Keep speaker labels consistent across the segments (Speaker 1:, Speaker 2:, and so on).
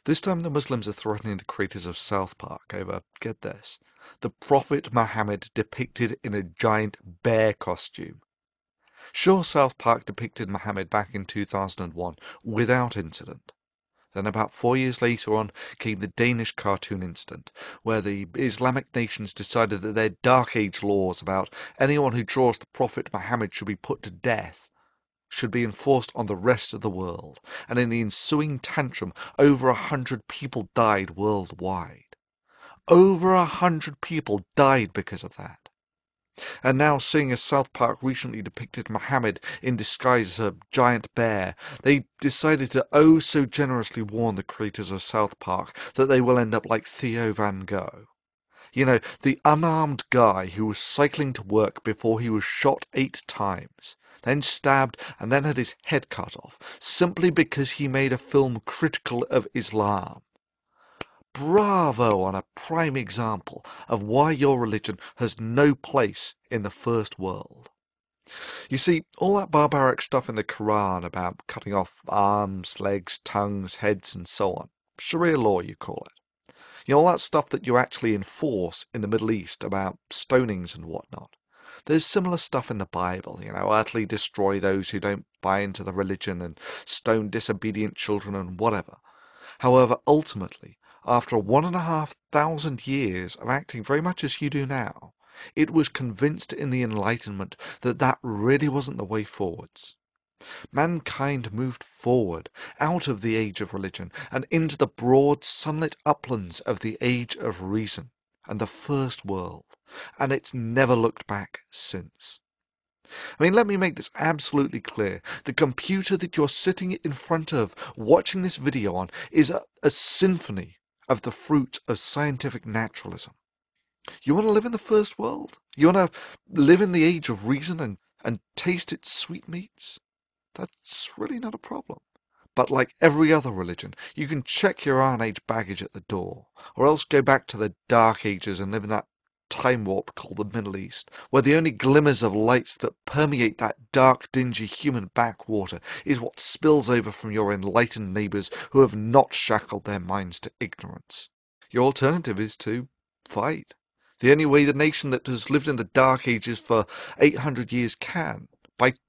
Speaker 1: This time the Muslims are threatening the creators of South Park over, get this, the Prophet Muhammad depicted in a giant bear costume. Sure, South Park depicted Muhammad back in 2001 without incident. Then about 4 years later on came the Danish cartoon incident, where the Islamic nations decided that their Dark Age laws about anyone who draws the Prophet Muhammad should be put to death should be enforced on the rest of the world, and in the ensuing tantrum over 100 people died worldwide. Over 100 people died because of that. And now, seeing as South Park recently depicted Muhammad in disguise as a giant bear, they decided to oh so generously warn the creators of South Park that they will end up like Theo van Gogh. You know, the unarmed guy who was cycling to work before he was shot 8 times, then stabbed and then had his head cut off, simply because he made a film critical of Islam. Bravo on a prime example of why your religion has no place in the first world. You see, all that barbaric stuff in the Quran about cutting off arms, legs, tongues, heads and so on, Sharia law you call it. You know, all that stuff that you actually enforce in the Middle East about stonings and whatnot. There's similar stuff in the Bible, you know, utterly destroy those who don't buy into the religion and stone disobedient children and whatever. However, ultimately, after 1,500 years of acting very much as you do now, it was convinced in the Enlightenment that that really wasn't the way forwards. Mankind moved forward out of the age of religion and into the broad sunlit uplands of the age of reason and the first world, and it's never looked back since. I mean, let me make this absolutely clear. The computer that you're sitting in front of, watching this video on, is a symphony of the fruit of scientific naturalism. You want to live in the first world? You want to live in the age of reason and taste its sweetmeats? That's really not a problem. But like every other religion, you can check your Iron Age baggage at the door, or else go back to the Dark Ages and live in that time warp called the Middle East, where the only glimmers of lights that permeate that dark, dingy human backwater is what spills over from your enlightened neighbours who have not shackled their minds to ignorance. Your alternative is to fight. The only way the nation that has lived in the Dark Ages for 800 years can.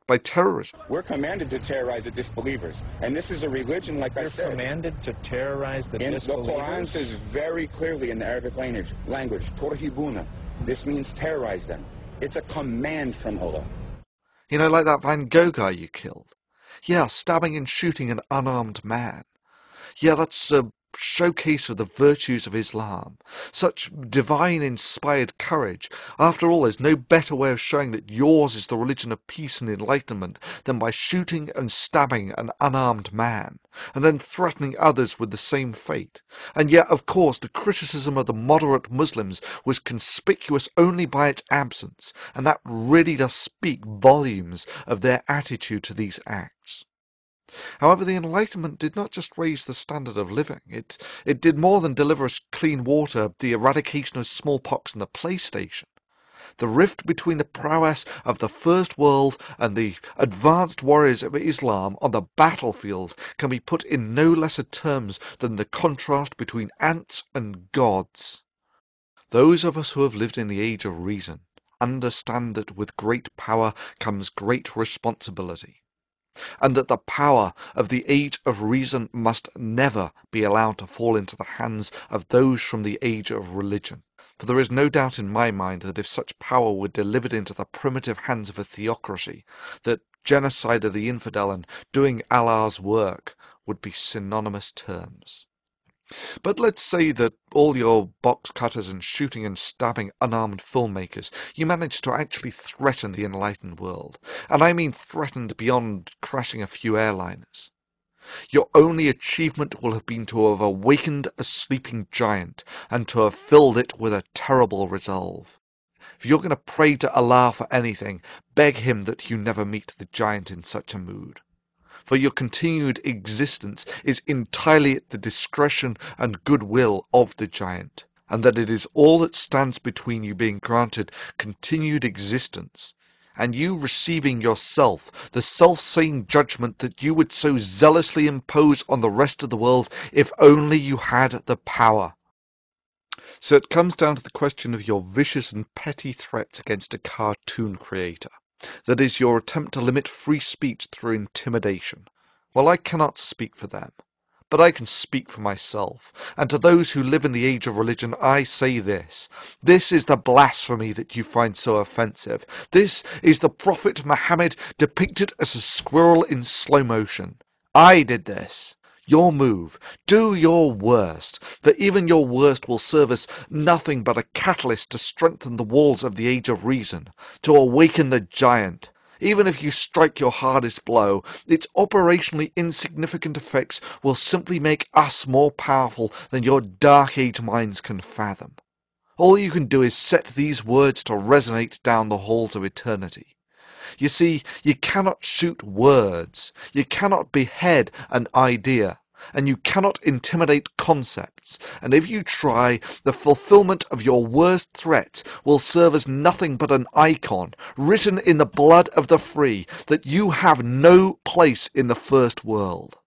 Speaker 1: By terrorism.
Speaker 2: We're commanded to terrorize the disbelievers. And this is a religion, like I said.
Speaker 3: You're commanded to terrorize the disbelievers?
Speaker 2: The Quran says very clearly in the Arabic language, Torhibuna. This means terrorize them. It's a command from Allah.
Speaker 1: You know, like that Van Gogh guy you killed. Yeah, stabbing and shooting an unarmed man. Yeah, that's a showcase of the virtues of Islam. Such divine inspired courage. After all, there's no better way of showing that yours is the religion of peace and enlightenment than by shooting and stabbing an unarmed man, and then threatening others with the same fate. And yet, of course, the criticism of the moderate Muslims was conspicuous only by its absence, and that really does speak volumes of their attitude to these acts. However, the Enlightenment did not just raise the standard of living, it did more than deliver us clean water, the eradication of smallpox and the PlayStation. The rift between the prowess of the First World and the advanced warriors of Islam on the battlefield can be put in no lesser terms than the contrast between ants and gods. Those of us who have lived in the age of reason understand that with great power comes great responsibility, and that the power of the age of reason must never be allowed to fall into the hands of those from the age of religion. For there is no doubt in my mind that if such power were delivered into the primitive hands of a theocracy, that genocide of the infidel and doing Allah's work would be synonymous terms. But let's say that all your box cutters and shooting and stabbing unarmed filmmakers, you managed to actually threaten the enlightened world. And I mean threatened beyond crashing a few airliners. Your only achievement will have been to have awakened a sleeping giant and to have filled it with a terrible resolve. If you're going to pray to Allah for anything, beg him that you never meet the giant in such a mood. For your continued existence is entirely at the discretion and goodwill of the giant, and that it is all that stands between you being granted continued existence and you receiving yourself the self-same judgment that you would so zealously impose on the rest of the world if only you had the power. So it comes down to the question of your vicious and petty threats against a cartoon creator. That is, your attempt to limit free speech through intimidation. Well, I cannot speak for them, but I can speak for myself, and to those who live in the age of religion I say this. This is the blasphemy that you find so offensive. This is the Prophet Muhammad depicted as a squirrel in slow motion. I did this. Your move. Do your worst, for even your worst will serve as nothing but a catalyst to strengthen the walls of the age of reason, to awaken the giant. Even if you strike your hardest blow, its operationally insignificant effects will simply make us more powerful than your dark age minds can fathom. All you can do is set these words to resonate down the halls of eternity. You see, you cannot shoot words, you cannot behead an idea, and you cannot intimidate concepts, and if you try, the fulfillment of your worst threat will serve as nothing but an icon, written in the blood of the free, that you have no place in the first world.